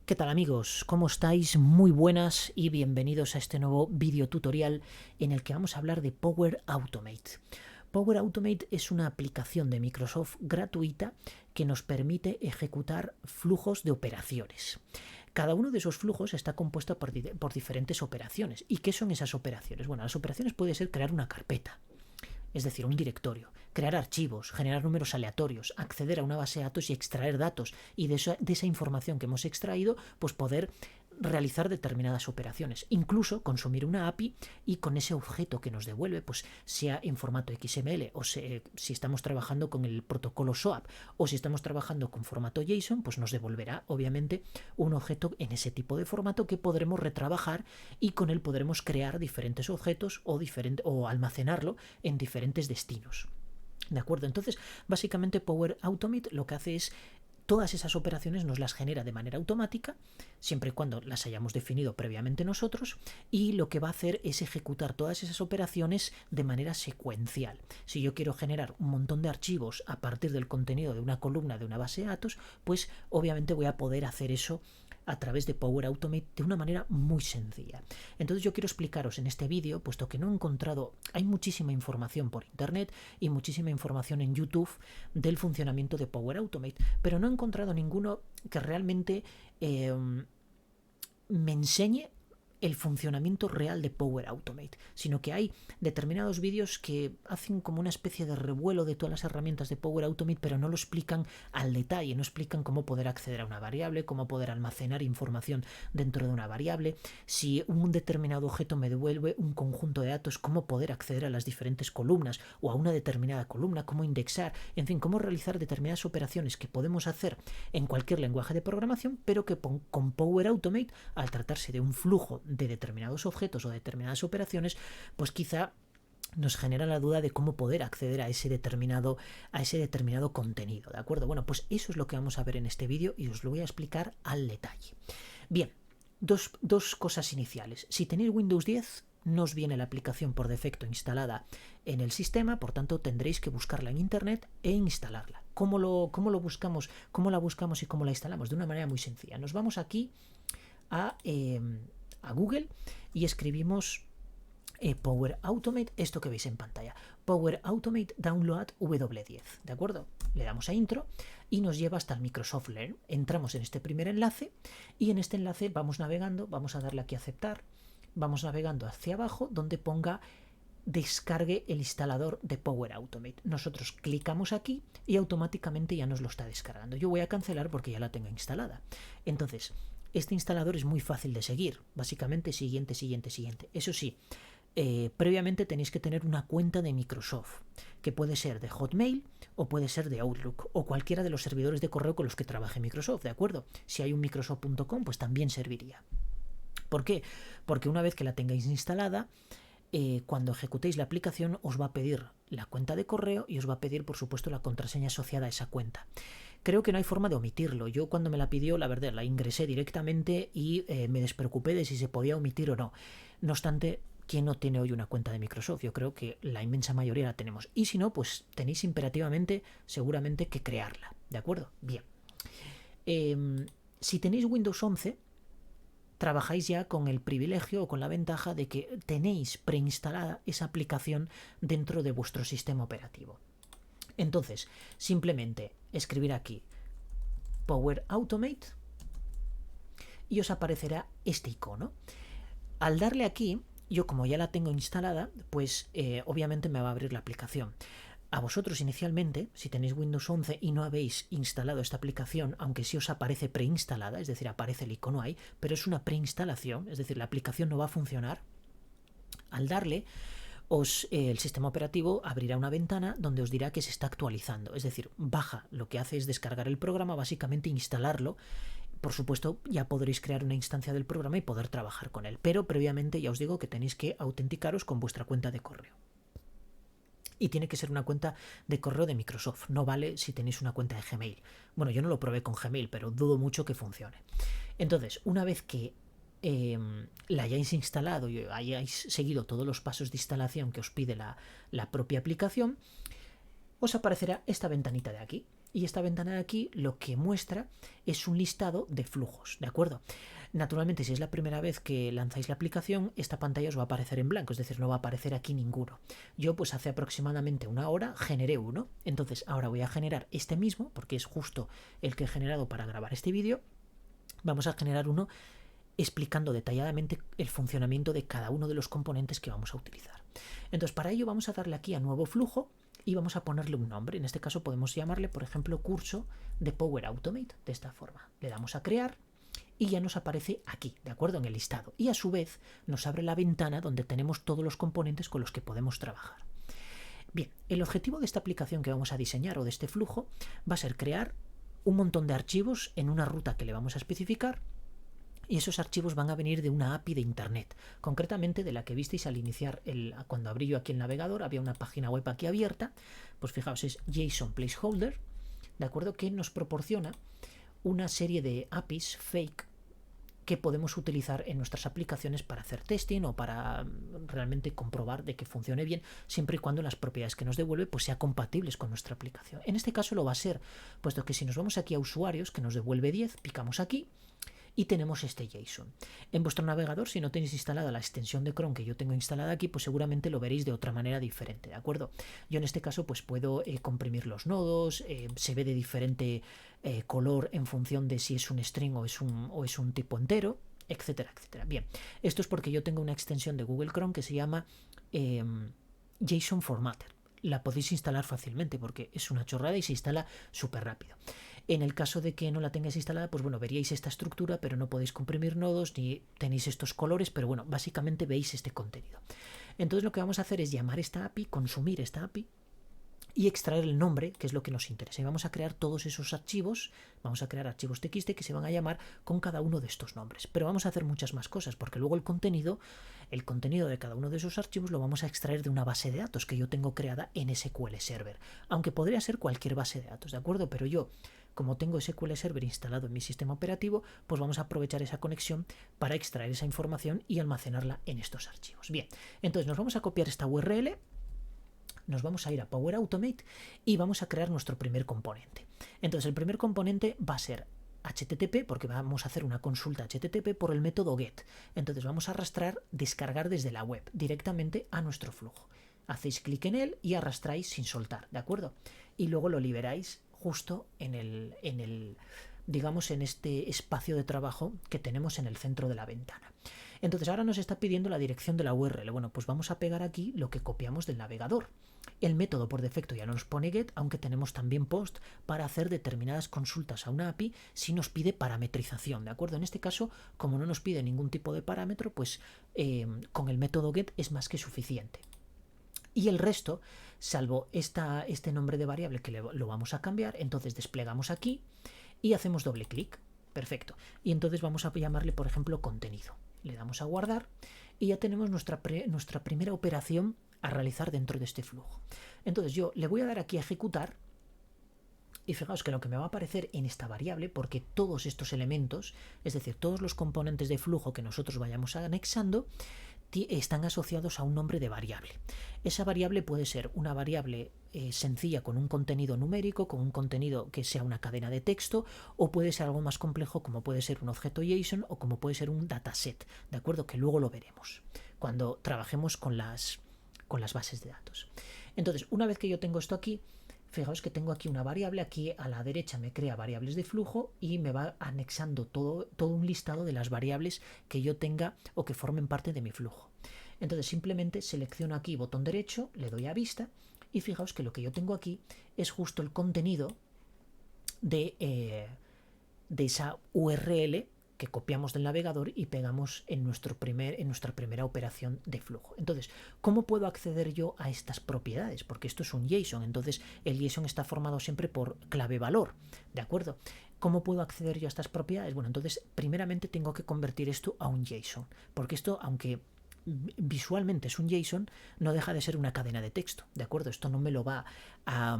¿Qué tal amigos? ¿Cómo estáis? Muy buenas y bienvenidos a este nuevo vídeo tutorial en el que vamos a hablar de Power Automate. Power Automate es una aplicación de Microsoft gratuita que nos permite ejecutar flujos de operaciones. Cada uno de esos flujos está compuesto por diferentes operaciones. ¿Y qué son esas operaciones? Bueno, las operaciones puede ser crear una carpeta, es decir, un directorio, crear archivos, generar números aleatorios, acceder a una base de datos y extraer datos, y de esa información que hemos extraído, pues poder realizar determinadas operaciones, incluso consumir una API y con ese objeto que nos devuelve, pues sea en formato XML o si estamos trabajando con el protocolo SOAP o si estamos trabajando con formato JSON, pues nos devolverá obviamente un objeto en ese tipo de formato que podremos retrabajar y con él podremos crear diferentes objetos o almacenarlo en diferentes destinos. ¿De acuerdo? Entonces, básicamente Power Automate lo que hace es todas esas operaciones nos las genera de manera automática, siempre y cuando las hayamos definido previamente nosotros, y lo que va a hacer es ejecutar todas esas operaciones de manera secuencial. Si yo quiero generar un montón de archivos a partir del contenido de una columna de una base de datos, pues obviamente voy a poder hacer eso a través de Power Automate de una manera muy sencilla. Entonces yo quiero explicaros en este vídeo, puesto que no he encontrado, hay muchísima información por internet y muchísima información en YouTube del funcionamiento de Power Automate, pero no he encontrado ninguno que realmente me enseñe el funcionamiento real de Power Automate, sino que hay determinados vídeos que hacen como una especie de revuelo de todas las herramientas de Power Automate, pero no lo explican al detalle, no explican cómo poder acceder a una variable, cómo poder almacenar información dentro de una variable, si un determinado objeto me devuelve un conjunto de datos, cómo poder acceder a las diferentes columnas o a una determinada columna, cómo indexar, en fin, cómo realizar determinadas operaciones que podemos hacer en cualquier lenguaje de programación, pero que con Power Automate, al tratarse de un flujo de determinados objetos o determinadas operaciones, pues quizá nos genera la duda de cómo poder acceder a ese determinado contenido, ¿de acuerdo? Bueno, pues eso es lo que vamos a ver en este vídeo y os lo voy a explicar al detalle. Bien, dos cosas iniciales. Si tenéis Windows 10, no os viene la aplicación por defecto instalada en el sistema, por tanto tendréis que buscarla en internet e instalarla. ¿Cómo la buscamos y cómo la instalamos? De una manera muy sencilla. Nos vamos aquí a Google y escribimos Power Automate, esto que veis en pantalla, Power Automate Download W10, ¿de acuerdo? Le damos a intro y nos lleva hasta el Microsoft Learn. Entramos en este primer enlace y en este enlace vamos navegando, vamos a darle aquí a aceptar, vamos navegando hacia abajo donde ponga descargue el instalador de Power Automate. Nosotros clicamos aquí y automáticamente ya nos lo está descargando. Yo voy a cancelar porque ya la tengo instalada. Entonces, este instalador es muy fácil de seguir, básicamente siguiente. Eso sí, previamente tenéis que tener una cuenta de Microsoft, que puede ser de Hotmail o puede ser de Outlook o cualquiera de los servidores de correo con los que trabaje Microsoft, ¿de acuerdo? Si hay un microsoft.com, pues también serviría. ¿Por qué? Porque una vez que la tengáis instalada, cuando ejecutéis la aplicación os va a pedir la cuenta de correo y os va a pedir, por supuesto, la contraseña asociada a esa cuenta. Creo que no hay forma de omitirlo. Yo cuando me la pidió, la verdad, la ingresé directamente y me despreocupé de si se podía omitir o no. No obstante, ¿quién no tiene hoy una cuenta de Microsoft? Yo creo que la inmensa mayoría la tenemos. Y si no, pues tenéis imperativamente, seguramente, que crearla. ¿De acuerdo? Bien. Si tenéis Windows 11, trabajáis ya con el privilegio o con la ventaja de que tenéis preinstalada esa aplicación dentro de vuestro sistema operativo. Entonces, simplemente escribir aquí Power Automate y os aparecerá este icono. Al darle aquí, yo como ya la tengo instalada, pues obviamente me va a abrir la aplicación. A vosotros inicialmente, si tenéis Windows 11 y no habéis instalado esta aplicación, aunque sí os aparece preinstalada, es decir, aparece el icono ahí, pero es una preinstalación, es decir, la aplicación no va a funcionar, al darle, el sistema operativo abrirá una ventana donde os dirá que se está actualizando, es decir, baja, lo que hace es descargar el programa, básicamente instalarlo. Por supuesto, ya podréis crear una instancia del programa y poder trabajar con él, pero previamente ya os digo que tenéis que autenticaros con vuestra cuenta de correo. Y tiene que ser una cuenta de correo de Microsoft, no vale si tenéis una cuenta de Gmail. Bueno, yo no lo probé con Gmail, pero dudo mucho que funcione. Entonces, una vez que la hayáis instalado y hayáis seguido todos los pasos de instalación que os pide la propia aplicación, os aparecerá esta ventanita de aquí. Y esta ventana de aquí lo que muestra es un listado de flujos, ¿de acuerdo? Naturalmente, si es la primera vez que lanzáis la aplicación, esta pantalla os va a aparecer en blanco, es decir, no va a aparecer aquí ninguno. Yo pues hace aproximadamente una hora generé uno, entonces ahora voy a generar este mismo, porque es justo el que he generado para grabar este vídeo. Vamos a generar uno explicando detalladamente el funcionamiento de cada uno de los componentes que vamos a utilizar. Entonces, para ello vamos a darle aquí a nuevo flujo y vamos a ponerle un nombre. En este caso podemos llamarle, por ejemplo, curso de Power Automate, de esta forma. Le damos a crear y ya nos aparece aquí, ¿de acuerdo? En el listado. Y a su vez nos abre la ventana donde tenemos todos los componentes con los que podemos trabajar. Bien, el objetivo de esta aplicación que vamos a diseñar o de este flujo va a ser crear un montón de archivos en una ruta que le vamos a especificar. Y esos archivos van a venir de una API de internet, concretamente de la que visteis al iniciar, cuando abrí yo aquí el navegador, había una página web aquí abierta, pues fijaos, es JSON Placeholder, ¿de acuerdo? Que nos proporciona una serie de APIs fake que podemos utilizar en nuestras aplicaciones para hacer testing o para realmente comprobar de que funcione bien, siempre y cuando las propiedades que nos devuelve pues sean compatibles con nuestra aplicación. En este caso lo va a ser, puesto que si nos vamos aquí a usuarios, que nos devuelve 10, picamos aquí y tenemos este JSON. En vuestro navegador, si no tenéis instalada la extensión de Chrome que yo tengo instalada aquí, pues seguramente lo veréis de otra manera diferente, ¿de acuerdo? Yo en este caso pues puedo comprimir los nodos, se ve de diferente color en función de si es un string o es un tipo entero, etcétera, etcétera. Bien, esto es porque yo tengo una extensión de Google Chrome que se llama JSON Formatter. La podéis instalar fácilmente porque es una chorrada y se instala súper rápido. En el caso de que no la tengáis instalada, pues bueno, veríais esta estructura, pero no podéis comprimir nodos ni tenéis estos colores, pero bueno, básicamente veis este contenido. Entonces lo que vamos a hacer es llamar esta API, consumir esta API y extraer el nombre, que es lo que nos interesa. Y vamos a crear todos esos archivos, vamos a crear archivos TXT que se van a llamar con cada uno de estos nombres. Pero vamos a hacer muchas más cosas, porque luego el contenido de cada uno de esos archivos lo vamos a extraer de una base de datos que yo tengo creada en SQL Server. Aunque podría ser cualquier base de datos, ¿de acuerdo? Pero yo, como tengo SQL Server instalado en mi sistema operativo, pues vamos a aprovechar esa conexión para extraer esa información y almacenarla en estos archivos. Bien, entonces nos vamos a copiar esta URL, nos vamos a ir a Power Automate y vamos a crear nuestro primer componente. Entonces el primer componente va a ser HTTP, porque vamos a hacer una consulta HTTP por el método GET. Entonces vamos a arrastrar, descargar desde la web directamente a nuestro flujo. Hacéis clic en él y arrastráis sin soltar, ¿de acuerdo? Y luego lo liberáis justo digamos, en este espacio de trabajo que tenemos en el centro de la ventana. Entonces ahora nos está pidiendo la dirección de la URL. Bueno, pues vamos a pegar aquí lo que copiamos del navegador. El método por defecto ya no nos pone get, aunque tenemos también post para hacer determinadas consultas a una API si nos pide parametrización, ¿de acuerdo? En este caso, como no nos pide ningún tipo de parámetro, pues con el método get es más que suficiente. Y el resto, salvo este nombre de variable que lo vamos a cambiar, entonces desplegamos aquí y hacemos doble clic. Perfecto. Y entonces vamos a llamarle, por ejemplo, contenido. Le damos a guardar y ya tenemos nuestra primera operación a realizar dentro de este flujo. Entonces yo le voy a dar aquí a ejecutar y fijaos que lo que me va a aparecer en esta variable, porque todos estos elementos, es decir, todos los componentes de flujo que nosotros vayamos anexando, están asociados a un nombre de variable. Esa variable puede ser una variable sencilla con un contenido numérico, con un contenido que sea una cadena de texto, o puede ser algo más complejo como puede ser un objeto JSON o como puede ser un dataset, ¿de acuerdo? Que luego lo veremos cuando trabajemos con las bases de datos. Entonces, una vez que yo tengo esto aquí, fijaos que tengo aquí una variable, aquí a la derecha me crea variables de flujo y me va anexando todo un listado de las variables que yo tenga o que formen parte de mi flujo. Entonces simplemente selecciono aquí botón derecho, le doy a vista y fijaos que lo que yo tengo aquí es justo el contenido de esa URL que copiamos del navegador y pegamos en nuestra primera operación de flujo. Entonces, ¿cómo puedo acceder yo a estas propiedades? Porque esto es un JSON, entonces el JSON está formado siempre por clave valor, ¿de acuerdo? ¿Cómo puedo acceder yo a estas propiedades? Bueno, entonces primeramente tengo que convertir esto a un JSON, porque esto, aunque visualmente es un JSON, no deja de ser una cadena de texto, ¿de acuerdo? Esto no me lo va a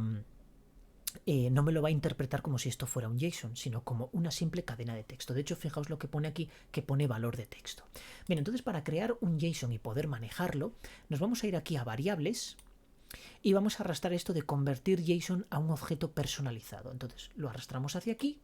interpretar como si esto fuera un JSON, sino como una simple cadena de texto. De hecho, fijaos lo que pone aquí, que pone valor de texto. Bien, entonces para crear un JSON y poder manejarlo, nos vamos a ir aquí a variables Y vamos a arrastrar esto de convertir JSON a un objeto personalizado. Entonces lo arrastramos hacia aquí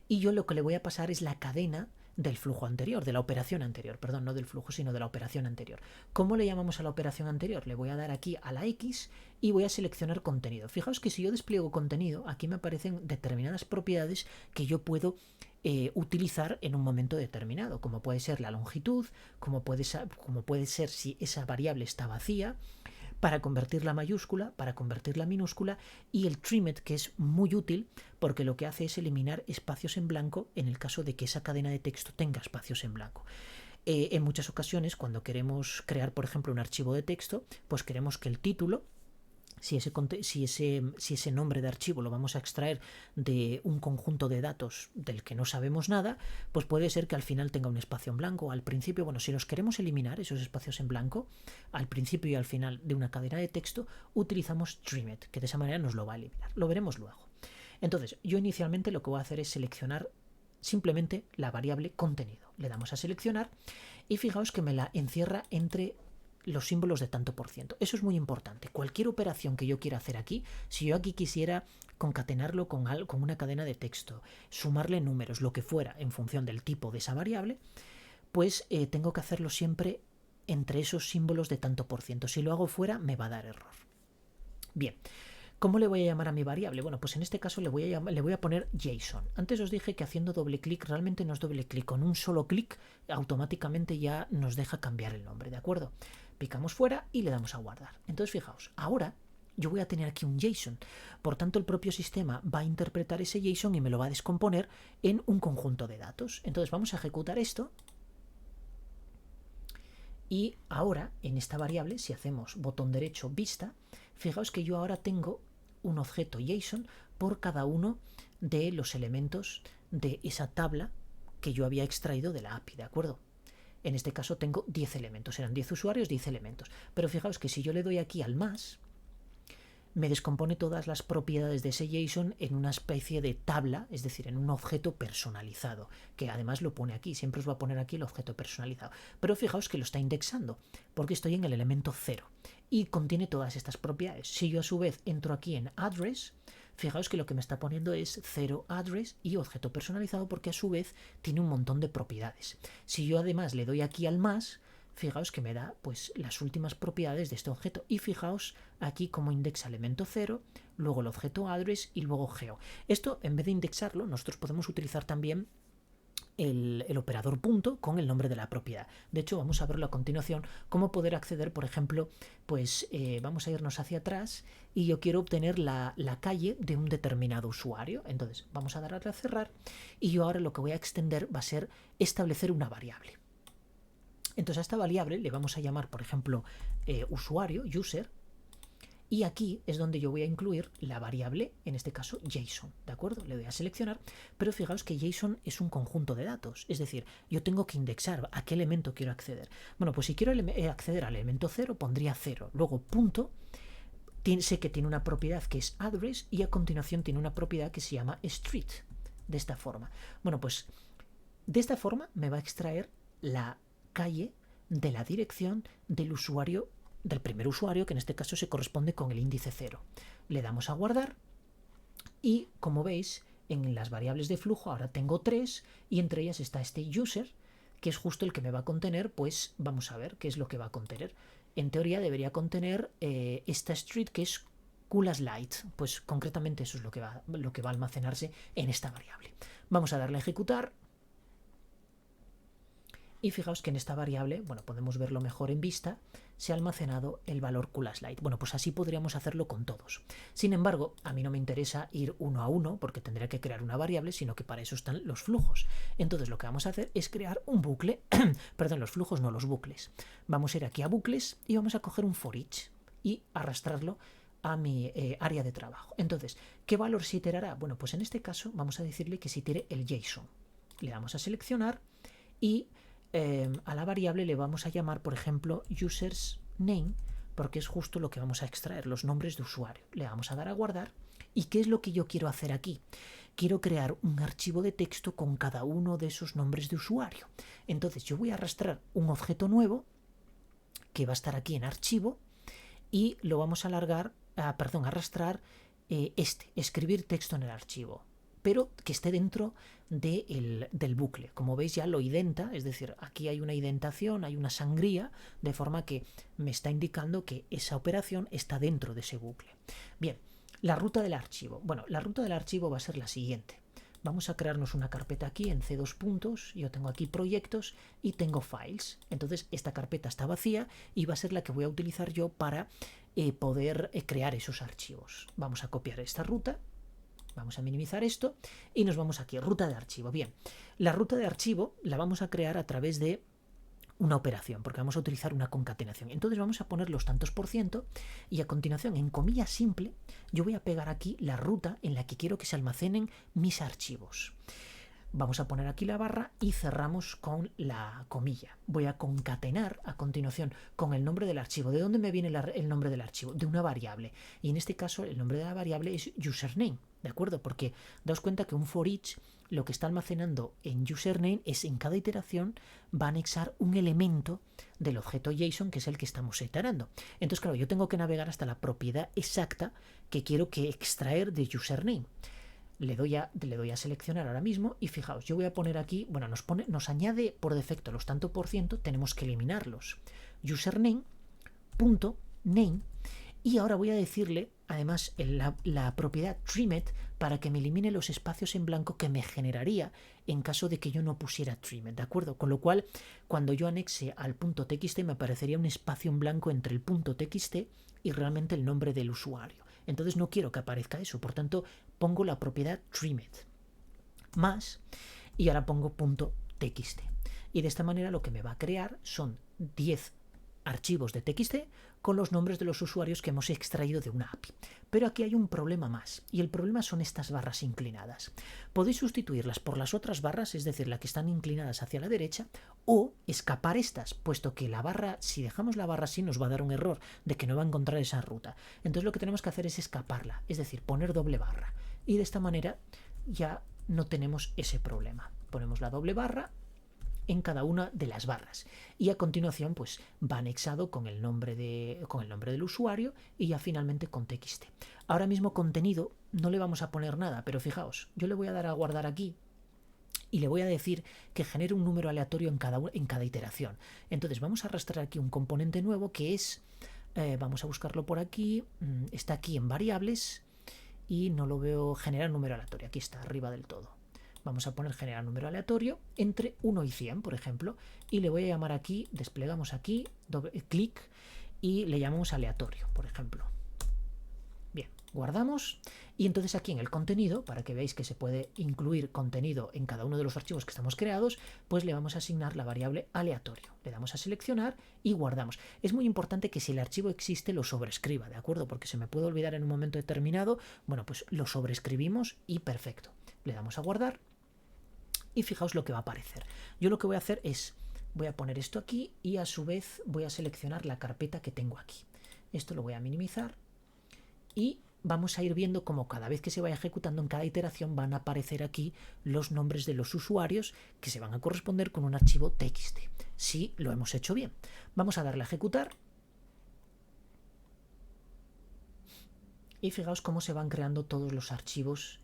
y yo lo que le voy a pasar es la cadena del flujo anterior, de la operación anterior, perdón, no del flujo, sino de la operación anterior. ¿Cómo le llamamos a la operación anterior? Le voy a dar aquí a la X y voy a seleccionar contenido. Fijaos que si yo despliego contenido, aquí me aparecen determinadas propiedades que yo puedo utilizar en un momento determinado, como puede ser la longitud, como puede ser si esa variable está vacía, para convertir la mayúscula, para convertir la minúscula, y el trimmed, que es muy útil porque lo que hace es eliminar espacios en blanco en el caso de que esa cadena de texto tenga espacios en blanco. En muchas ocasiones, cuando queremos crear, por ejemplo, un archivo de texto, pues queremos que el título, si ese nombre de archivo lo vamos a extraer de un conjunto de datos del que no sabemos nada, pues puede ser que al final tenga un espacio en blanco. Al principio, bueno, si los queremos eliminar, esos espacios en blanco, al principio y al final de una cadena de texto, utilizamos trimmed, que de esa manera nos lo va a eliminar. Lo veremos luego. Entonces, yo inicialmente lo que voy a hacer es seleccionar simplemente la variable contenido. Le damos a seleccionar y fijaos que me la encierra entre los símbolos de tanto por ciento. Eso es muy importante. Cualquier operación que yo quiera hacer aquí, si yo aquí quisiera concatenarlo con una cadena de texto, sumarle números, lo que fuera, en función del tipo de esa variable, pues tengo que hacerlo siempre entre esos símbolos de tanto por ciento. Si lo hago fuera, me va a dar error. Bien. ¿Cómo le voy a llamar a mi variable? Bueno, pues en este caso le voy a poner JSON. Antes os dije que haciendo doble clic, realmente no es doble clic, con un solo clic automáticamente ya nos deja cambiar el nombre, ¿de acuerdo? Picamos fuera y le damos a guardar. Entonces fijaos, ahora yo voy a tener aquí un JSON, por tanto el propio sistema va a interpretar ese JSON y me lo va a descomponer en un conjunto de datos. Entonces vamos a ejecutar esto y ahora en esta variable, si hacemos botón derecho vista, fijaos que yo ahora tengo un objeto JSON por cada uno de los elementos de esa tabla que yo había extraído de la API, ¿de acuerdo? En este caso tengo 10 elementos, eran 10 usuarios, 10 elementos. Pero fijaos que si yo le doy aquí al más, me descompone todas las propiedades de ese JSON en una especie de tabla, es decir, en un objeto personalizado, que además lo pone aquí, siempre os va a poner aquí el objeto personalizado. Pero fijaos que lo está indexando, porque estoy en el elemento 0 y contiene todas estas propiedades. Si yo a su vez entro aquí en address, fijaos que lo que me está poniendo es 0 address y objeto personalizado, porque a su vez tiene un montón de propiedades. Si yo además le doy aquí al más, fijaos que me da pues las últimas propiedades de este objeto, y fijaos aquí cómo indexa elemento 0, luego el objeto address y luego geo. Esto, en vez de indexarlo, nosotros podemos utilizar también el operador punto con el nombre de la propiedad. De hecho, vamos a verlo a continuación, cómo poder acceder, por ejemplo, pues vamos a irnos hacia atrás y yo quiero obtener la calle de un determinado usuario. Entonces vamos a darle a cerrar y yo ahora lo que voy a extender va a ser establecer una variable. Entonces a esta variable le vamos a llamar, por ejemplo, usuario, user, y aquí es donde yo voy a incluir la variable, en este caso JSON, ¿de acuerdo? Le doy a seleccionar, pero fijaos que JSON es un conjunto de datos, es decir, yo tengo que indexar a qué elemento quiero acceder. Bueno, pues si quiero acceder al elemento 0, pondría 0, luego punto, sé que tiene una propiedad que es address y a continuación tiene una propiedad que se llama street, de esta forma. Bueno, pues de esta forma me va a extraer la calle de la dirección del usuario, del primer usuario, que en este caso se corresponde con el índice 0. Le damos a guardar y, como veis, en las variables de flujo ahora tengo 3 y entre ellas está este user, que es justo el que me va a contener, pues vamos a ver qué es lo que va a contener. En teoría debería contener esta street, que es CoolAsLight, pues concretamente eso es lo que va a almacenarse en esta variable. Vamos a darle a ejecutar. Y fijaos que en esta variable, bueno, podemos verlo mejor en vista, se ha almacenado el valor CoolAsLight. Bueno, pues así podríamos hacerlo con todos. Sin embargo, a mí no me interesa ir uno a uno porque tendría que crear una variable, sino que para eso están los flujos. Entonces lo que vamos a hacer es crear un bucle, perdón, los flujos no, los bucles. Vamos a ir aquí a bucles y vamos a coger un for each y arrastrarlo a mi área de trabajo. Entonces, ¿qué valor se iterará? Bueno, pues en este caso vamos a decirle que se itere el JSON. Le damos a seleccionar y a la variable le vamos a llamar, por ejemplo, users name, porque es justo lo que vamos a extraer, los nombres de usuario. Le vamos a dar a guardar. ¿Y qué es lo que yo quiero hacer aquí? Quiero crear un archivo de texto con cada uno de esos nombres de usuario. Entonces yo voy a arrastrar un objeto nuevo que va a estar aquí en archivo y lo vamos a arrastrar escribir texto en el archivo, pero que esté dentro del bucle. Como veis ya lo identa, es decir, aquí hay una identación, hay una sangría, de forma que me está indicando que esa operación está dentro de ese bucle. Bien, la ruta del archivo. Bueno, la ruta del archivo va a ser la siguiente. Vamos a crearnos una carpeta aquí en C2 puntos, yo tengo aquí proyectos y tengo files. Entonces esta carpeta está vacía y va a ser la que voy a utilizar yo para poder crear esos archivos. Vamos a copiar esta ruta, vamos a minimizar esto y nos vamos aquí, ruta de archivo. Bien, la ruta de archivo la vamos a crear a través de una operación, porque vamos a utilizar una concatenación. Entonces vamos a poner los tantos por ciento y a continuación, en comilla simple, yo voy a pegar aquí la ruta en la que quiero que se almacenen mis archivos. Vamos a poner aquí la barra y cerramos con la comilla. Voy a concatenar a continuación con el nombre del archivo. ¿De dónde me viene el nombre del archivo? De una variable. Y en este caso el nombre de la variable es username, ¿de acuerdo? Porque daos cuenta que un for each lo que está almacenando en username es en cada iteración va a anexar un elemento del objeto JSON que es el que estamos iterando. Entonces, claro, yo tengo que navegar hasta la propiedad exacta que quiero que extraer de username. Le doy a seleccionar ahora mismo y fijaos, yo voy a poner aquí, bueno, nos añade por defecto los tanto por ciento, tenemos que eliminarlos. Username, punto, name, y ahora voy a decirle, además, la propiedad trimmed para que me elimine los espacios en blanco que me generaría en caso de que yo no pusiera trimmed, ¿de acuerdo? Con lo cual, cuando yo anexe al punto .txt me aparecería un espacio en blanco entre el punto .txt y realmente el nombre del usuario. Entonces no quiero que aparezca eso, por tanto pongo la propiedad trimmed más y ahora pongo punto .txt. Y de esta manera lo que me va a crear son 10 archivos de txt con los nombres de los usuarios que hemos extraído de una API. Pero aquí hay un problema más, y el problema son estas barras inclinadas. Podéis sustituirlas por las otras barras, es decir, las que están inclinadas hacia la derecha, o escapar estas, puesto que la barra, si dejamos la barra así, nos va a dar un error de que no va a encontrar esa ruta. Entonces lo que tenemos que hacer es escaparla, es decir, poner doble barra. Y de esta manera ya no tenemos ese problema. Ponemos la doble barra en cada una de las barras y a continuación pues va anexado con el nombre del usuario y ya finalmente con txt. Ahora mismo contenido no le vamos a poner nada, pero fijaos, yo le voy a dar a guardar aquí y le voy a decir que genere un número aleatorio en cada iteración. Entonces vamos a arrastrar aquí un componente nuevo que es, vamos a buscarlo por aquí, está aquí en variables y no lo veo, generar número aleatorio, aquí está arriba del todo. Vamos a poner generar número aleatorio entre 1 y 100, por ejemplo, y le voy a llamar aquí, desplegamos aquí, clic, y le llamamos aleatorio, por ejemplo. Bien, guardamos, y entonces aquí en el contenido, para que veáis que se puede incluir contenido en cada uno de los archivos que estamos creados, pues le vamos a asignar la variable aleatorio. Le damos a seleccionar y guardamos. Es muy importante que si el archivo existe lo sobrescriba, ¿de acuerdo? Porque se me puede olvidar en un momento determinado, bueno, pues lo sobrescribimos y perfecto. Le damos a guardar. Y fijaos lo que va a aparecer. Yo lo que voy a hacer es, voy a poner esto aquí y a su vez voy a seleccionar la carpeta que tengo aquí. Esto lo voy a minimizar y vamos a ir viendo cómo cada vez que se vaya ejecutando en cada iteración van a aparecer aquí los nombres de los usuarios que se van a corresponder con un archivo txt. Si lo hemos hecho bien. Vamos a darle a ejecutar. Y fijaos cómo se van creando todos los archivos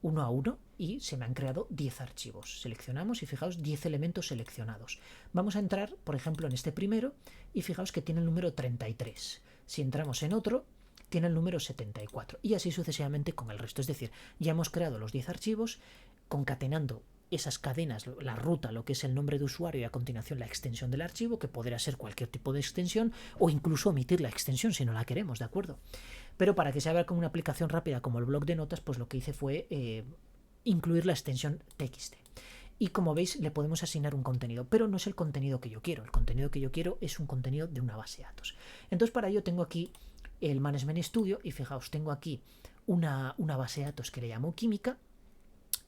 uno a uno y se me han creado 10 archivos. Seleccionamos y fijaos 10 elementos seleccionados. Vamos a entrar, por ejemplo, en este primero y fijaos que tiene el número 33. Si entramos en otro, tiene el número 74 y así sucesivamente con el resto. Es decir, ya hemos creado los 10 archivos concatenando esas cadenas, la ruta, lo que es el nombre de usuario y a continuación la extensión del archivo, que podrá ser cualquier tipo de extensión o incluso omitir la extensión si no la queremos, ¿de acuerdo? Pero para que se vea con una aplicación rápida como el bloc de notas, pues lo que hice fue incluir la extensión txt. Y como veis le podemos asignar un contenido, pero no es el contenido que yo quiero. El contenido que yo quiero es un contenido de una base de datos. Entonces para ello tengo aquí el Management Studio y fijaos, tengo aquí una base de datos que le llamo química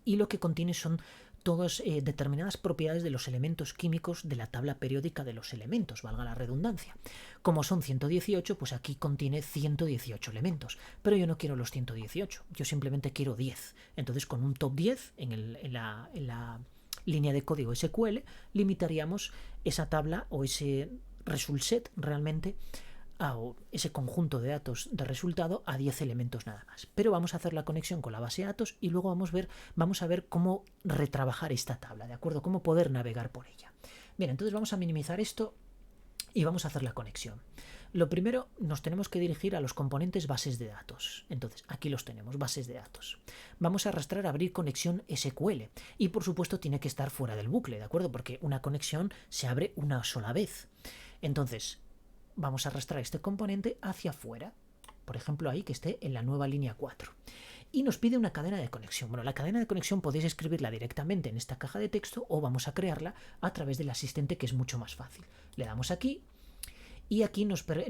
y lo que contiene son todas determinadas propiedades de los elementos químicos de la tabla periódica de los elementos, valga la redundancia. Como son 118, pues aquí contiene 118 elementos, pero yo no quiero los 118, yo simplemente quiero 10. Entonces con un top 10 en la línea de código SQL limitaríamos esa tabla o ese result set realmente ese conjunto de datos de resultado a 10 elementos nada más. Pero vamos a hacer la conexión con la base de datos y luego vamos a ver cómo retrabajar esta tabla, ¿de acuerdo? Cómo poder navegar por ella. Bien, entonces vamos a minimizar esto y vamos a hacer la conexión. Lo primero, nos tenemos que dirigir a los componentes bases de datos. Entonces, aquí los tenemos, bases de datos. Vamos a arrastrar abrir conexión SQL. Y por supuesto tiene que estar fuera del bucle, ¿de acuerdo? Porque una conexión se abre una sola vez. Entonces, vamos a arrastrar este componente hacia afuera. Por ejemplo, ahí que esté en la nueva línea 4. Y nos pide una cadena de conexión. Bueno, la cadena de conexión podéis escribirla directamente en esta caja de texto o vamos a crearla a través del asistente, que es mucho más fácil. Le damos aquí y aquí nos da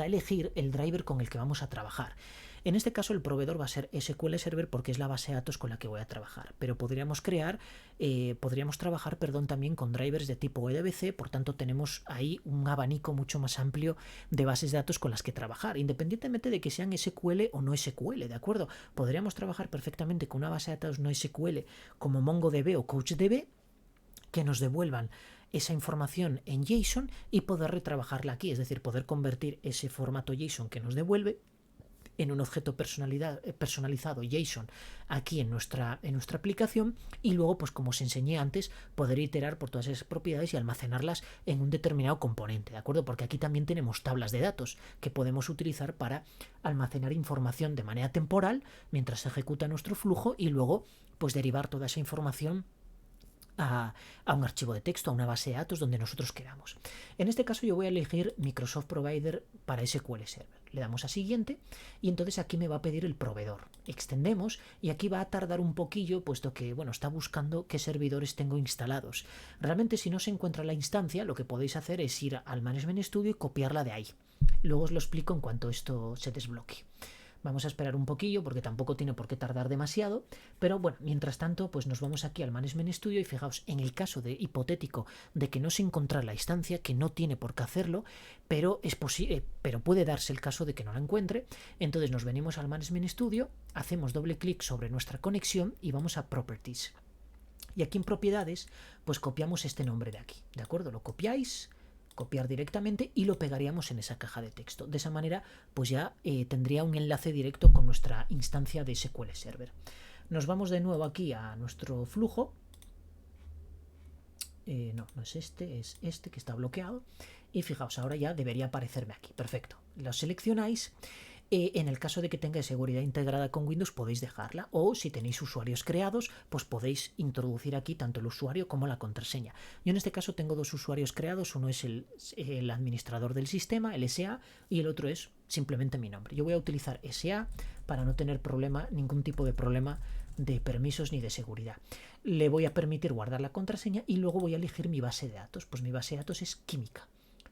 a elegir el driver con el que vamos a trabajar. En este caso el proveedor va a ser SQL Server porque es la base de datos con la que voy a trabajar, pero podríamos trabajar también con drivers de tipo EDBC, por tanto tenemos ahí un abanico mucho más amplio de bases de datos con las que trabajar, independientemente de que sean SQL o no SQL, ¿de acuerdo? Podríamos trabajar perfectamente con una base de datos no SQL como MongoDB o CouchDB que nos devuelvan esa información en JSON y poder retrabajarla aquí, es decir, poder convertir ese formato JSON que nos devuelve en un objeto personalizado JSON aquí en nuestra aplicación y luego, pues como os enseñé antes, poder iterar por todas esas propiedades y almacenarlas en un determinado componente, ¿de acuerdo? Porque aquí también tenemos tablas de datos que podemos utilizar para almacenar información de manera temporal mientras se ejecuta nuestro flujo y luego pues derivar toda esa información a un archivo de texto, a una base de datos donde nosotros queramos. En este caso yo voy a elegir Microsoft Provider para SQL Server. Le damos a siguiente y entonces aquí me va a pedir el proveedor. Extendemos y aquí va a tardar un poquillo puesto que bueno, está buscando qué servidores tengo instalados. Realmente si no se encuentra la instancia, lo que podéis hacer es ir al Management Studio y copiarla de ahí. Luego os lo explico en cuanto esto se desbloquee. Vamos a esperar un poquillo porque tampoco tiene por qué tardar demasiado, pero bueno, mientras tanto pues nos vamos aquí al Management Studio y fijaos, en el caso de hipotético de que no se encontrara la instancia, que no tiene por qué hacerlo, pero es posible, pero puede darse el caso de que no la encuentre, entonces nos venimos al Management Studio, hacemos doble clic sobre nuestra conexión y vamos a Properties. Y aquí en Propiedades pues copiamos este nombre de aquí, ¿de acuerdo? Lo copiáis, copiar directamente y lo pegaríamos en esa caja de texto. De esa manera pues ya tendría un enlace directo con nuestra instancia de SQL Server. Nos vamos de nuevo aquí a nuestro flujo. No es este que está bloqueado. Y fijaos, ahora ya debería aparecerme aquí. Perfecto. Lo seleccionáis. En el caso de que tengáis seguridad integrada con Windows podéis dejarla, o si tenéis usuarios creados pues podéis introducir aquí tanto el usuario como la contraseña. Yo en este caso tengo dos usuarios creados, uno es el administrador del sistema, el SA, y el otro es simplemente mi nombre. Yo voy a utilizar SA para no tener ningún tipo de problema de permisos ni de seguridad. Le voy a permitir guardar la contraseña y luego voy a elegir mi base de datos. Pues mi base de datos es química.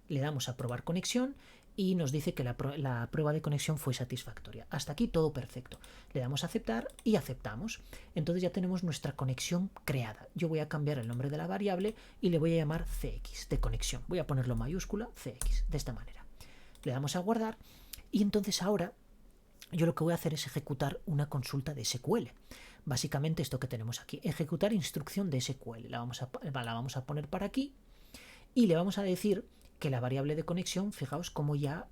Le damos a probar conexión y nos dice que la prueba de conexión fue satisfactoria. Hasta aquí todo perfecto. Le damos a aceptar y aceptamos. Entonces ya tenemos nuestra conexión creada. Yo voy a cambiar el nombre de la variable y le voy a llamar CX, de conexión. Voy a ponerlo mayúscula CX, de esta manera. Le damos a guardar y entonces ahora yo lo que voy a hacer es ejecutar una consulta de SQL. Básicamente esto que tenemos aquí, ejecutar instrucción de SQL. La vamos a poner para aquí y le vamos a decir que la variable de conexión, fijaos cómo ya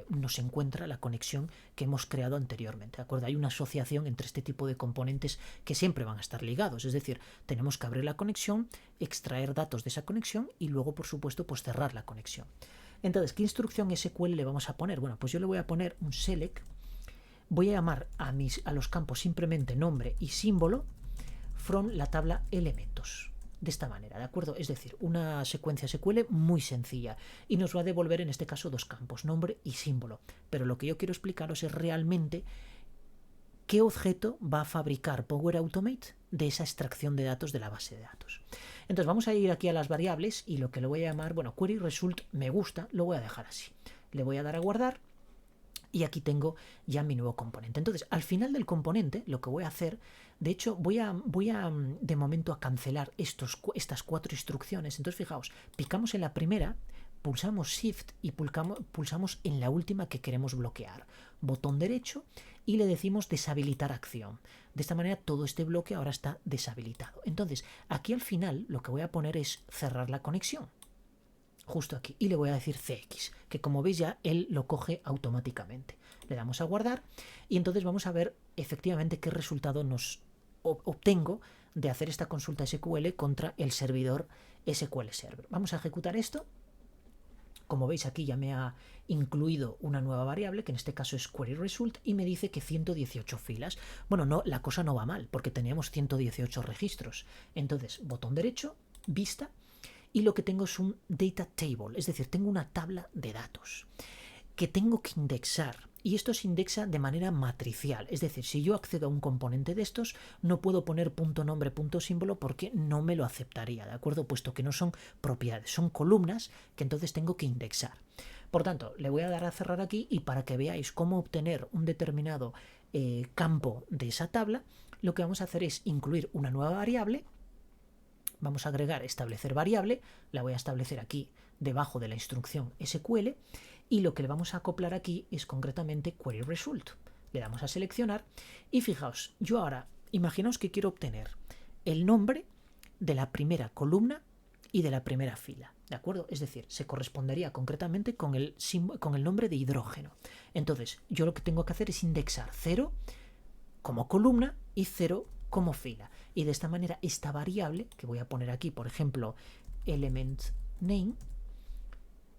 nos encuentra la conexión que hemos creado anteriormente, ¿de acuerdo? Hay una asociación entre este tipo de componentes que siempre van a estar ligados, es decir, tenemos que abrir la conexión, extraer datos de esa conexión y luego, por supuesto, pues cerrar la conexión. Entonces, ¿qué instrucción SQL le vamos a poner? Bueno, pues yo le voy a poner un select, voy a llamar a los campos simplemente nombre y símbolo from la tabla elementos. De esta manera, ¿de acuerdo? Es decir, una secuencia SQL muy sencilla y nos va a devolver en este caso dos campos, nombre y símbolo. Pero lo que yo quiero explicaros es realmente qué objeto va a fabricar Power Automate de esa extracción de datos de la base de datos. Entonces vamos a ir aquí a las variables y lo que le voy a llamar, bueno, query result me gusta, lo voy a dejar así. Le voy a dar a guardar. Y aquí tengo ya mi nuevo componente. Entonces, al final del componente, lo que voy a hacer, de hecho, voy a de momento a cancelar estas 4 instrucciones. Entonces, fijaos, picamos en la primera, pulsamos Shift y pulsamos en la última que queremos bloquear. Botón derecho y le decimos deshabilitar acción. De esta manera, todo este bloque ahora está deshabilitado. Entonces, aquí al final, lo que voy a poner es cerrar la conexión. justo aquí, y le voy a decir CX, que como veis ya él lo coge automáticamente. Le damos a guardar y entonces vamos a ver efectivamente qué resultado nos obtengo de hacer esta consulta SQL contra el servidor SQL Server. Vamos a ejecutar esto. Como veis aquí ya me ha incluido una nueva variable, que en este caso es query result, y me dice que 118 filas. Bueno, no, la cosa no va mal, porque teníamos 118 registros. Entonces, botón derecho, vista, y lo que tengo es un data table, es decir, tengo una tabla de datos que tengo que indexar. Y esto se indexa de manera matricial, es decir, si yo accedo a un componente de estos, no puedo poner punto nombre, punto símbolo, porque no me lo aceptaría, ¿de acuerdo? Puesto que no son propiedades, son columnas que entonces tengo que indexar. Por tanto, le voy a dar a cerrar aquí, y para que veáis cómo obtener un determinado campo de esa tabla, lo que vamos a hacer es incluir una nueva variable. Vamos a agregar establecer variable, la voy a establecer aquí debajo de la instrucción SQL, y lo que le vamos a acoplar aquí es concretamente query result. Le damos a seleccionar y fijaos, yo ahora, imaginaos que quiero obtener el nombre de la primera columna y de la primera fila, ¿de acuerdo? Es decir, se correspondería concretamente con el nombre de hidrógeno. Entonces, yo lo que tengo que hacer es indexar 0 como columna y 0 como fila. Y de esta manera esta variable, que voy a poner aquí, por ejemplo, element name,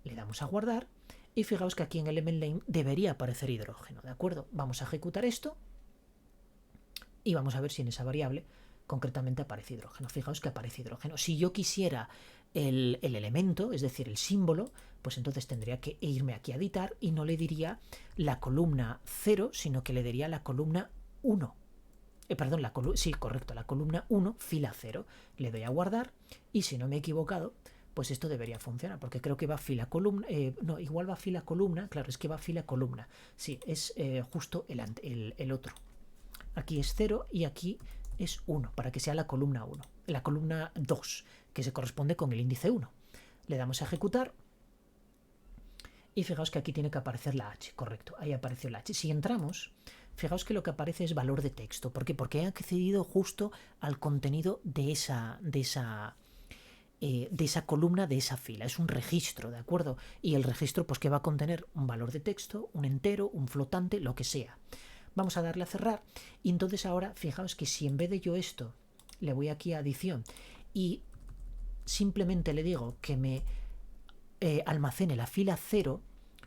le damos a guardar y fijaos que aquí en element name debería aparecer hidrógeno, ¿de acuerdo? Vamos a ejecutar esto y vamos a ver si en esa variable concretamente aparece hidrógeno. Fijaos que aparece hidrógeno. Si yo quisiera el elemento, es decir, el símbolo, pues entonces tendría que irme aquí a editar y no le diría la columna 0, sino que le diría la columna 1. Perdón, sí, correcto, la columna 1, fila 0. Le doy a guardar y si no me he equivocado, pues esto debería funcionar, porque creo que va fila columna, no, igual va fila columna, claro, es que va fila columna. Sí, es justo el otro. Aquí es 0 y aquí es 1, para que sea la columna 1, la columna 2, que se corresponde con el índice 1. Le damos a ejecutar y fijaos que aquí tiene que aparecer la H, correcto, ahí apareció la H. Si entramos, fijaos que lo que aparece es valor de texto. ¿Por qué? Porque he accedido justo al contenido de esa columna, de esa fila. Es un registro, ¿de acuerdo? Y el registro, pues, que va a contener un valor de texto, un entero, un flotante, lo que sea. Vamos a darle a cerrar y entonces ahora fijaos que si en vez de yo esto le voy aquí a adición y simplemente le digo que me almacene la fila 0,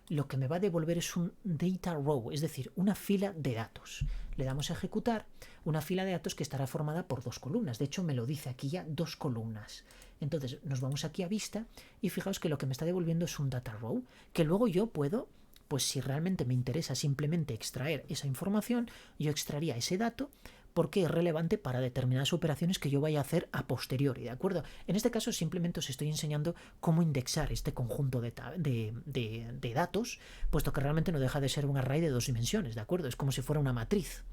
lo que me va a devolver es un data row, es decir, una fila de datos. Le damos a ejecutar, una fila de datos que estará formada por 2 columnas. De hecho, me lo dice aquí ya, 2 columnas. Entonces nos vamos aquí a vista y fijaos que lo que me está devolviendo es un data row, que luego yo puedo, pues si realmente me interesa simplemente extraer esa información, yo extraería ese dato porque es relevante para determinadas operaciones que yo vaya a hacer a posteriori, ¿de acuerdo? En este caso simplemente os estoy enseñando cómo indexar este conjunto de datos, puesto que realmente no deja de ser un array de 2 dimensiones, ¿de acuerdo? Es como si fuera una matriz.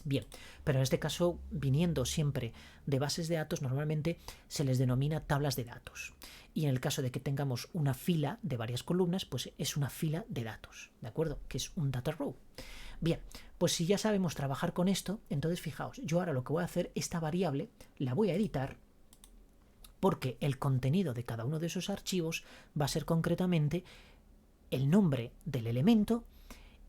Bien, pero en este caso, viniendo siempre de bases de datos, normalmente se les denomina tablas de datos. Y en el caso de que tengamos una fila de varias columnas, pues es una fila de datos, ¿de acuerdo? Que es un data row. Bien, pues si ya sabemos trabajar con esto, entonces fijaos, yo ahora lo que voy a hacer, esta variable la voy a editar porque el contenido de cada uno de esos archivos va a ser concretamente el nombre del elemento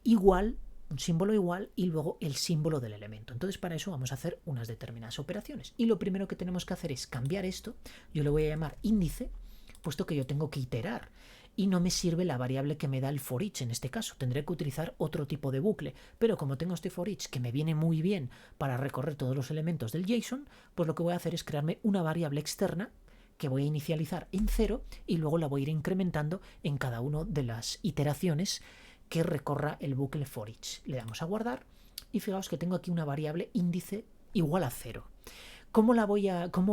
igual, un símbolo igual y luego el símbolo del elemento. Entonces para eso vamos a hacer unas determinadas operaciones y lo primero que tenemos que hacer es cambiar esto. Yo le voy a llamar índice, puesto que yo tengo que iterar y no me sirve la variable que me da el for each en este caso. Tendré que utilizar otro tipo de bucle, pero como tengo este for each que me viene muy bien para recorrer todos los elementos del JSON, pues lo que voy a hacer es crearme una variable externa que voy a inicializar en 0 y luego la voy a ir incrementando en cada una de las iteraciones que recorra el bucle for each. Le damos a guardar y fijaos que tengo aquí una variable índice igual a 0. ¿Cómo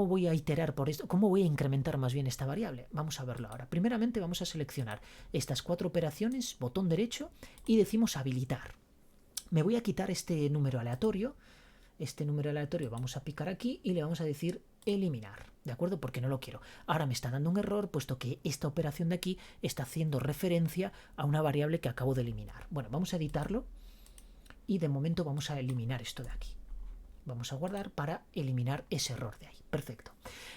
voy a iterar por esto? ¿Cómo voy a incrementar más bien esta variable? Vamos a verlo ahora. Primeramente vamos a seleccionar estas 4 operaciones, botón derecho, y decimos habilitar. Me voy a quitar este número aleatorio. Este número aleatorio vamos a picar aquí y le vamos a decir eliminar, ¿de acuerdo? Porque no lo quiero. Ahora me está dando un error, puesto que esta operación de aquí está haciendo referencia a una variable que acabo de eliminar. Bueno, vamos a editarlo y de momento vamos a eliminar esto de aquí. Vamos a guardar para eliminar ese error de ahí. Perfecto.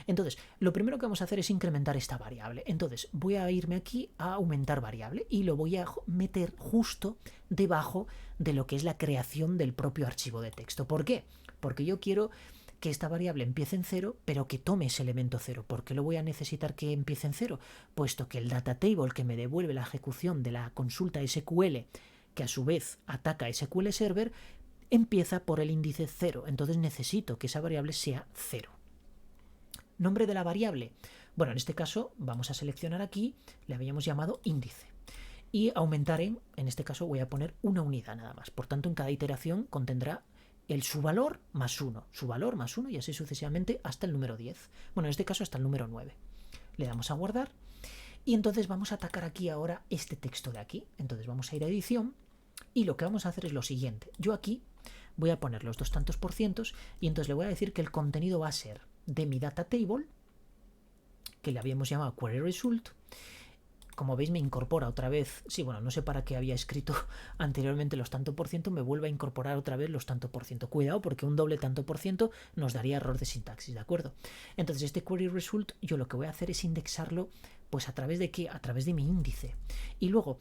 Entonces, lo primero que vamos a hacer es incrementar esta variable. Entonces, voy a irme aquí a aumentar variable y lo voy a meter justo debajo de lo que es la creación del propio archivo de texto. ¿Por qué? Porque yo quiero que esta variable empiece en 0, pero que tome ese elemento 0. ¿Por qué lo voy a necesitar que empiece en 0? Puesto que el data table que me devuelve la ejecución de la consulta SQL, que a su vez ataca SQL Server, empieza por el índice 0. Entonces necesito que esa variable sea 0. Nombre de la variable. Bueno, en este caso vamos a seleccionar aquí, le habíamos llamado índice. Y aumentar en este caso voy a poner una unidad nada más. Por tanto, en cada iteración contendrá su valor más 1, su valor más 1 y así sucesivamente hasta el número 10. Bueno, en este caso hasta el número 9. Le damos a guardar y entonces vamos a atacar aquí ahora este texto de aquí. Entonces vamos a ir a edición y lo que vamos a hacer es lo siguiente. Yo aquí voy a poner los 200% y entonces le voy a decir que el contenido va a ser de mi data table, que le habíamos llamado query result. Como veis me incorpora otra vez, sí, bueno, no sé para qué había escrito anteriormente los tanto por ciento, me vuelve a incorporar otra vez los tanto por ciento. Cuidado porque un doble tanto por ciento nos daría error de sintaxis, ¿de acuerdo? Entonces este query result yo lo que voy a hacer es indexarlo, pues a través de qué, a través de mi índice. Y luego,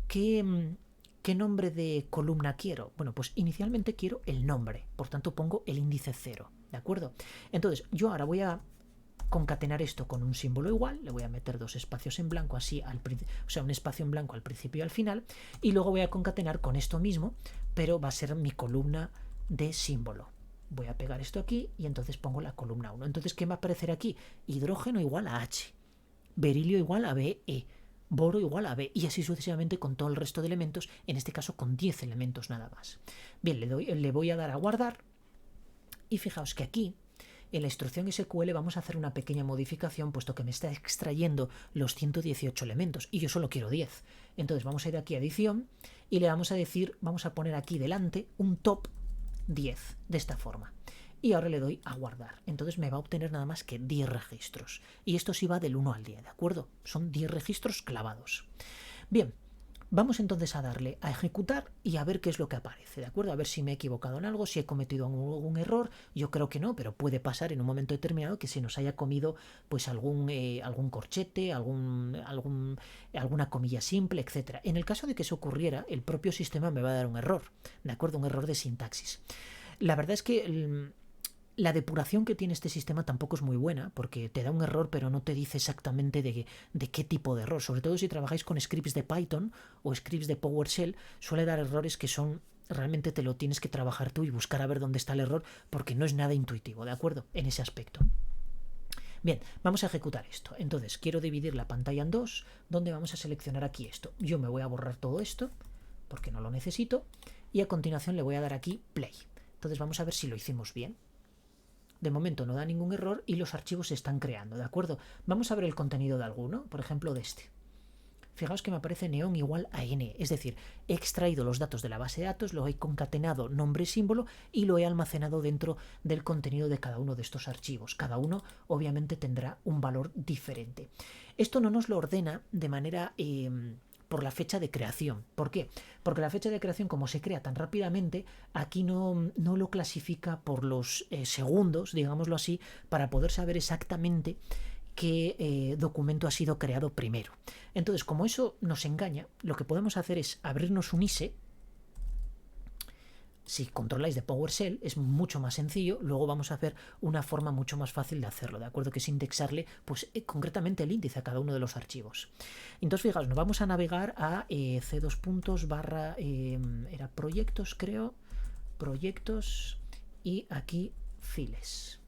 ¿qué nombre de columna quiero? Bueno, pues inicialmente quiero el nombre, por tanto pongo el índice 0, ¿de acuerdo? Entonces yo ahora voy a concatenar esto con un símbolo igual, le voy a meter dos espacios en blanco así, o sea, un espacio en blanco al principio y al final, y luego voy a concatenar con esto mismo, pero va a ser mi columna de símbolo. Voy a pegar esto aquí y entonces pongo la columna 1. Entonces, ¿qué me va a aparecer aquí? Hidrógeno igual a H, berilio igual a Be, boro igual a B, y así sucesivamente con todo el resto de elementos, en este caso con 10 elementos nada más. Bien, le voy a dar a guardar, y fijaos que aquí, en la instrucción SQL vamos a hacer una pequeña modificación, puesto que me está extrayendo los 118 elementos, y yo solo quiero 10. Entonces vamos a ir aquí a edición, y le vamos a decir, vamos a poner aquí delante un top 10, de esta forma. Y ahora le doy a guardar. Entonces me va a obtener nada más que 10 registros. Y esto sí va del 1 al 10, ¿de acuerdo? Son 10 registros clavados. Bien, vamos entonces a darle a ejecutar y a ver qué es lo que aparece, ¿de acuerdo? A ver si me he equivocado en algo, si he cometido algún error. Yo creo que no, pero puede pasar en un momento determinado que se nos haya comido pues algún corchete, alguna comilla simple, etc. En el caso de que eso ocurriera, el propio sistema me va a dar un error, ¿de acuerdo? Un error de sintaxis. La verdad es que la depuración que tiene este sistema tampoco es muy buena, porque te da un error pero no te dice exactamente de qué tipo de error. Sobre todo si trabajáis con scripts de Python o scripts de PowerShell, suele dar errores que son, realmente te lo tienes que trabajar tú y buscar a ver dónde está el error, porque no es nada intuitivo, ¿de acuerdo? En ese aspecto. Bien, vamos a ejecutar esto. Entonces quiero dividir la pantalla en dos, donde vamos a seleccionar aquí esto. Yo me voy a borrar todo esto, porque no lo necesito, y a continuación le voy a dar aquí play. Entonces vamos a ver si lo hicimos bien. De momento no da ningún error y los archivos se están creando, ¿de acuerdo? Vamos a ver el contenido de alguno, por ejemplo de este. Fijaos que me aparece neón igual a n, es decir, he extraído los datos de la base de datos, lo he concatenado nombre y símbolo y lo he almacenado dentro del contenido de cada uno de estos archivos. Cada uno obviamente tendrá un valor diferente. Esto no nos lo ordena de manera por la fecha de creación. ¿Por qué? Porque la fecha de creación, como se crea tan rápidamente, aquí no lo clasifica por los segundos, digámoslo así, para poder saber exactamente qué documento ha sido creado primero. Entonces, como eso nos engaña, lo que podemos hacer es abrirnos un ISE. Si controláis de PowerShell es mucho más sencillo, luego vamos a hacer una forma mucho más fácil de hacerlo, ¿de acuerdo? Que es indexarle pues concretamente el índice a cada uno de los archivos. Entonces, fijaos, nos vamos a navegar a c2 / era proyectos, creo, proyectos y aquí files.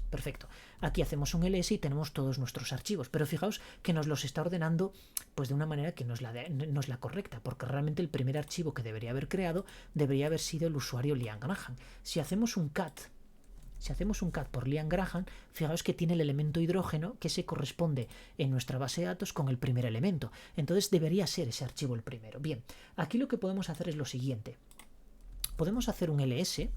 Perfecto. Aquí hacemos un ls y tenemos todos nuestros archivos, pero fijaos que nos los está ordenando pues de una manera que no es la correcta, porque realmente el primer archivo que debería haber creado debería haber sido el usuario Liam Graham. Si hacemos un cat por Liam Graham, fijaos que tiene el elemento hidrógeno que se corresponde en nuestra base de datos con el primer elemento. Entonces debería ser ese archivo el primero. Bien, aquí lo que podemos hacer es lo siguiente. Podemos hacer un ls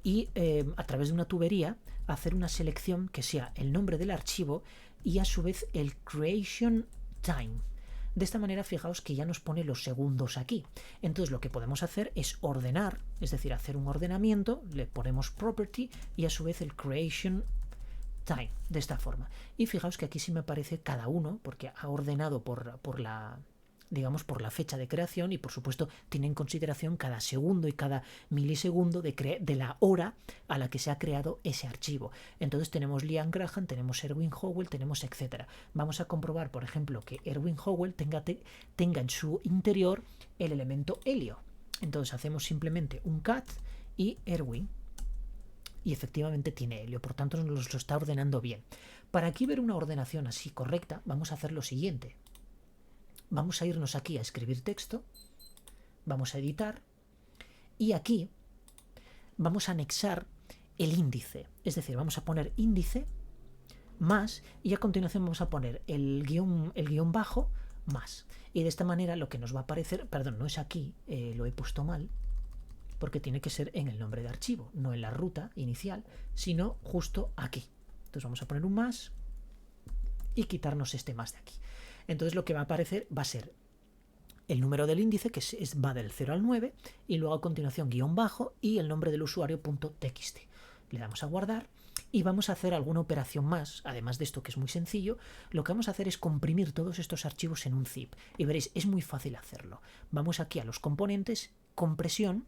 y a través de una tubería hacer una selección que sea el nombre del archivo y a su vez el creation time. De esta manera, fijaos que ya nos pone los segundos aquí. Entonces lo que podemos hacer es ordenar, es decir, hacer un ordenamiento, le ponemos property y a su vez el creation time, de esta forma. Y fijaos que aquí sí me aparece cada uno, porque ha ordenado por la fecha de creación y por supuesto tiene en consideración cada segundo y cada milisegundo de la hora a la que se ha creado ese archivo. Entonces tenemos Liam Graham, tenemos Erwin Howell, tenemos etcétera. Vamos a comprobar, por ejemplo, que Erwin Howell tenga en su interior el elemento helio. Entonces hacemos simplemente un cat y Erwin. Y efectivamente tiene helio, por tanto nos lo está ordenando bien. Para aquí ver una ordenación así correcta, vamos a hacer lo siguiente. Vamos a irnos aquí a escribir texto, vamos a editar y aquí vamos a anexar el índice, es decir, vamos a poner índice más y a continuación vamos a poner el guión bajo más. Y de esta manera lo que nos va a aparecer, perdón, no es aquí, lo he puesto mal, porque tiene que ser en el nombre de archivo, no en la ruta inicial, sino justo aquí. Entonces vamos a poner un más y quitarnos este más de aquí. Entonces lo que va a aparecer va a ser el número del índice, que va del 0 al 9, y luego a continuación guión bajo y el nombre del usuario .txt. Le damos a guardar y vamos a hacer alguna operación más, además de esto que es muy sencillo. Lo que vamos a hacer es comprimir todos estos archivos en un zip y veréis, es muy fácil hacerlo. Vamos aquí a los componentes, compresión,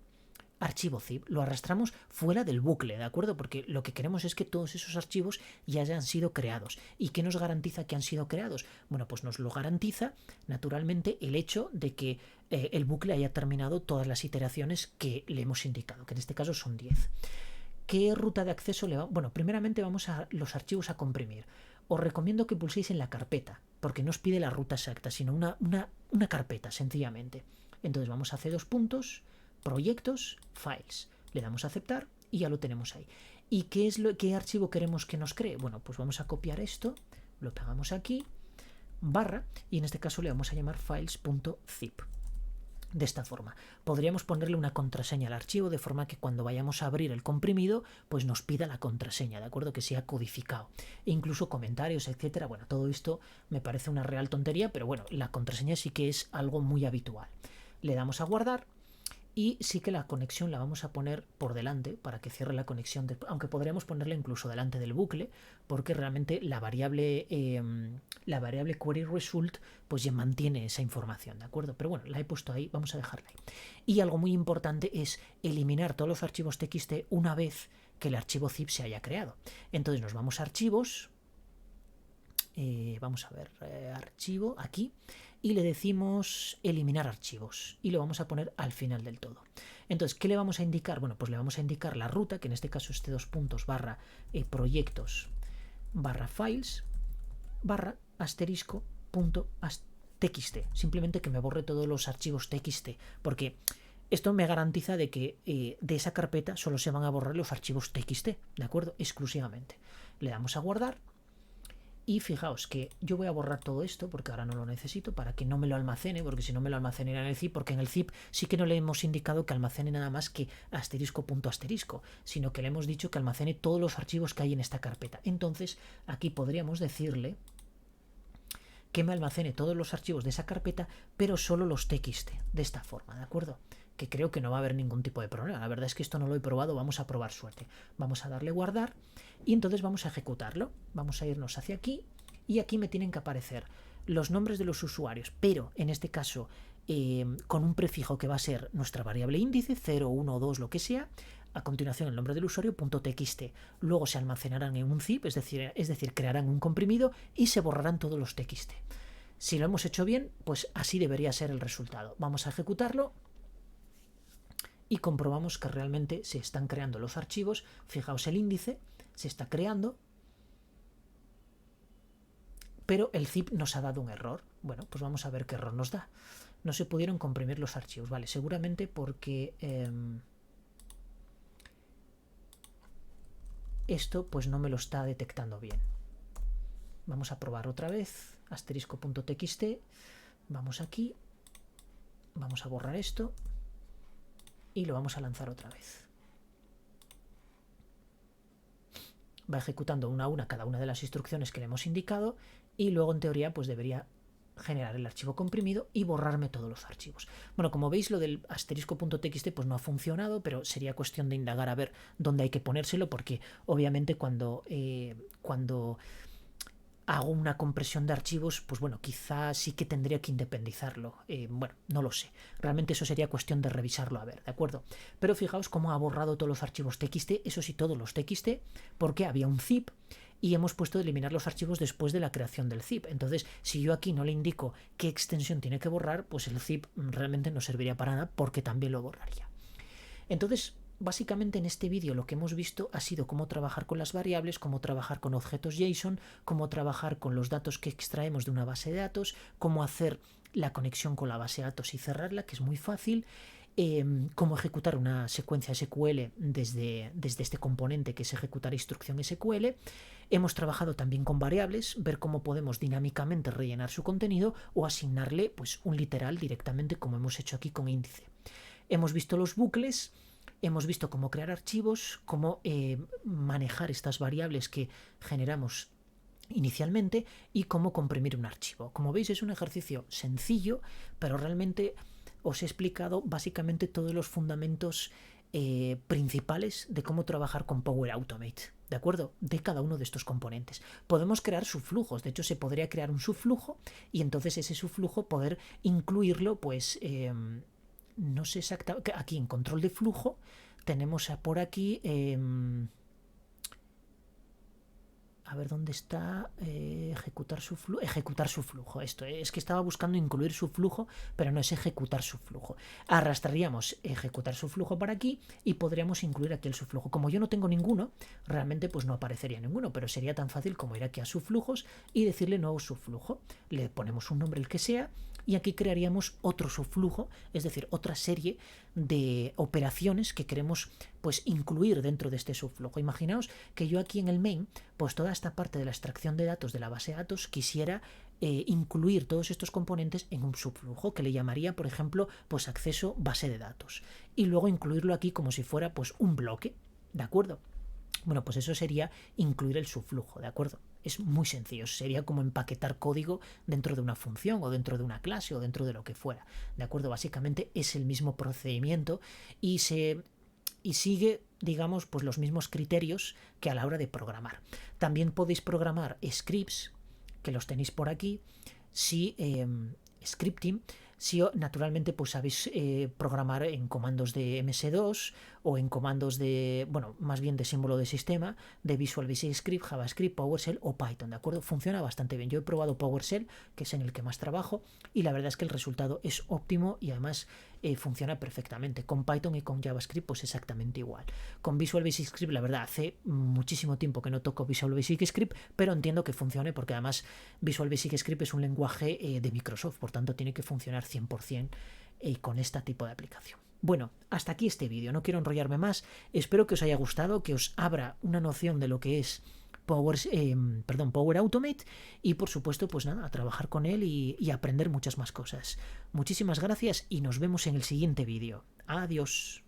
archivo zip, lo arrastramos fuera del bucle, ¿de acuerdo? Porque lo que queremos es que todos esos archivos ya hayan sido creados. ¿Y qué nos garantiza que han sido creados? Bueno, pues nos lo garantiza naturalmente el hecho de que el bucle haya terminado todas las iteraciones que le hemos indicado, que en este caso son 10. ¿Qué ruta de acceso le va? Bueno, primeramente vamos a los archivos a comprimir. Os recomiendo que pulséis en la carpeta, porque no os pide la ruta exacta, sino una carpeta, sencillamente. Entonces vamos a C2 puntos, proyectos, files. Le damos a aceptar y ya lo tenemos ahí. ¿Y qué archivo queremos que nos cree? Bueno, pues vamos a copiar esto, lo pegamos aquí, barra, y en este caso le vamos a llamar files.zip. De esta forma, podríamos ponerle una contraseña al archivo de forma que cuando vayamos a abrir el comprimido, pues nos pida la contraseña, ¿de acuerdo? Que sea codificado. E incluso comentarios, etcétera. Bueno, todo esto me parece una real tontería, pero bueno, la contraseña sí que es algo muy habitual. Le damos a guardar. Y sí que la conexión la vamos a poner por delante para que cierre la conexión, aunque podríamos ponerla incluso delante del bucle, porque realmente la variable query result pues ya mantiene esa información, ¿de acuerdo? Pero bueno, la he puesto ahí, vamos a dejarla ahí. Y algo muy importante es eliminar todos los archivos txt una vez que el archivo zip se haya creado. Entonces nos vamos a archivos, vamos a ver, archivo, aquí, y le decimos eliminar archivos y lo vamos a poner al final del todo. Entonces, ¿qué le vamos a indicar? Bueno, pues le vamos a indicar la ruta, que en este caso es C2 puntos barra proyectos barra files barra asterisco punto txt. Simplemente que me borre todos los archivos txt, porque esto me garantiza de que de esa carpeta solo se van a borrar los archivos txt, ¿de acuerdo? Exclusivamente. Le damos a guardar. Y fijaos que yo voy a borrar todo esto porque ahora no lo necesito para que no me lo almacene, porque si no me lo almacenará en el zip, porque en el zip sí que no le hemos indicado que almacene nada más que asterisco punto asterisco, sino que le hemos dicho que almacene todos los archivos que hay en esta carpeta. Entonces aquí podríamos decirle que me almacene todos los archivos de esa carpeta, pero solo los txt, de esta forma, ¿de acuerdo? Que creo que no va a haber ningún tipo de problema. La verdad es que esto no lo he probado, vamos a probar suerte. Vamos a darle guardar y entonces vamos a ejecutarlo. Vamos a irnos hacia aquí y aquí me tienen que aparecer los nombres de los usuarios, pero en este caso con un prefijo que va a ser nuestra variable índice, 0, 1, 2, lo que sea. A continuación el nombre del usuario .txt. Luego se almacenarán en un zip, es decir, crearán un comprimido y se borrarán todos los txt. Si lo hemos hecho bien, pues así debería ser el resultado. Vamos a ejecutarlo. Y comprobamos que realmente se están creando los archivos. Fijaos, el índice se está creando, pero el zip nos ha dado un error. Bueno, pues vamos a ver qué error nos da. No se pudieron comprimir los archivos, vale, seguramente porque esto pues no me lo está detectando bien. Vamos a probar otra vez, asterisco.txt, vamos aquí, vamos a borrar esto y lo vamos a lanzar otra vez. Va ejecutando una a una cada una de las instrucciones que le hemos indicado y luego en teoría pues debería generar el archivo comprimido y borrarme todos los archivos. Bueno, como veis, lo del asterisco.txt pues no ha funcionado, pero sería cuestión de indagar a ver dónde hay que ponérselo, porque obviamente cuando hago una compresión de archivos, pues bueno, quizás sí que tendría que independizarlo. Bueno, no lo sé. Realmente eso sería cuestión de revisarlo a ver, ¿de acuerdo? Pero fijaos cómo ha borrado todos los archivos txt, eso sí, todos los txt, porque había un zip y hemos puesto de eliminar los archivos después de la creación del zip. Entonces, si yo aquí no le indico qué extensión tiene que borrar, pues el zip realmente no serviría para nada porque también lo borraría. Entonces, básicamente en este vídeo lo que hemos visto ha sido cómo trabajar con las variables, cómo trabajar con objetos JSON, cómo trabajar con los datos que extraemos de una base de datos, cómo hacer la conexión con la base de datos y cerrarla, que es muy fácil, cómo ejecutar una secuencia SQL desde este componente que es ejecutar instrucción SQL. Hemos trabajado también con variables, ver cómo podemos dinámicamente rellenar su contenido o asignarle pues, un literal directamente como hemos hecho aquí con índice. Hemos visto los bucles, hemos visto cómo crear archivos, cómo manejar estas variables que generamos inicialmente y cómo comprimir un archivo. Como veis, es un ejercicio sencillo, pero realmente os he explicado básicamente todos los fundamentos principales de cómo trabajar con Power Automate, ¿de acuerdo? De cada uno de estos componentes. Podemos crear subflujos, de hecho se podría crear un subflujo y entonces ese subflujo poder incluirlo, pues, no sé exactamente, aquí en control de flujo tenemos por aquí, a ver dónde está, ejecutar su flujo, esto es que estaba buscando incluir su flujo, pero no es ejecutar su flujo. Arrastraríamos ejecutar su flujo para aquí y podríamos incluir aquí el subflujo. Como yo no tengo ninguno, realmente pues no aparecería ninguno, pero sería tan fácil como ir aquí a subflujos y decirle nuevo subflujo. Le ponemos un nombre el que sea y aquí crearíamos otro subflujo, es decir, otra serie de operaciones que queremos pues incluir dentro de este subflujo. Imaginaos que yo aquí en el main, pues toda esta parte de la extracción de datos de la base de datos quisiera incluir todos estos componentes en un subflujo que le llamaría, por ejemplo, pues acceso base de datos y luego incluirlo aquí como si fuera pues un bloque, ¿de acuerdo? Bueno, pues eso sería incluir el subflujo, ¿de acuerdo? Es muy sencillo, sería como empaquetar código dentro de una función o dentro de una clase o dentro de lo que fuera, ¿de acuerdo? Básicamente es el mismo procedimiento y sigue, digamos, pues los mismos criterios que a la hora de programar. También podéis programar scripts, que los tenéis por aquí, si scripting, si naturalmente pues sabéis programar en comandos de MS2 o en comandos de, bueno, más bien de símbolo de sistema, de Visual Basic Script, JavaScript, PowerShell o Python, ¿de acuerdo? Funciona bastante bien. Yo he probado PowerShell, que es en el que más trabajo, y la verdad es que el resultado es óptimo y además funciona perfectamente. Con Python y con JavaScript pues exactamente igual. Con Visual Basic Script la verdad hace muchísimo tiempo que no toco Visual Basic Script, pero entiendo que funcione porque además Visual Basic Script es un lenguaje de Microsoft, por tanto tiene que funcionar 100% con este tipo de aplicación. Bueno, hasta aquí este vídeo, no quiero enrollarme más, espero que os haya gustado, que os abra una noción de lo que es Power Automate y por supuesto pues nada, a trabajar con él y aprender muchas más cosas. Muchísimas gracias y nos vemos en el siguiente vídeo. Adiós.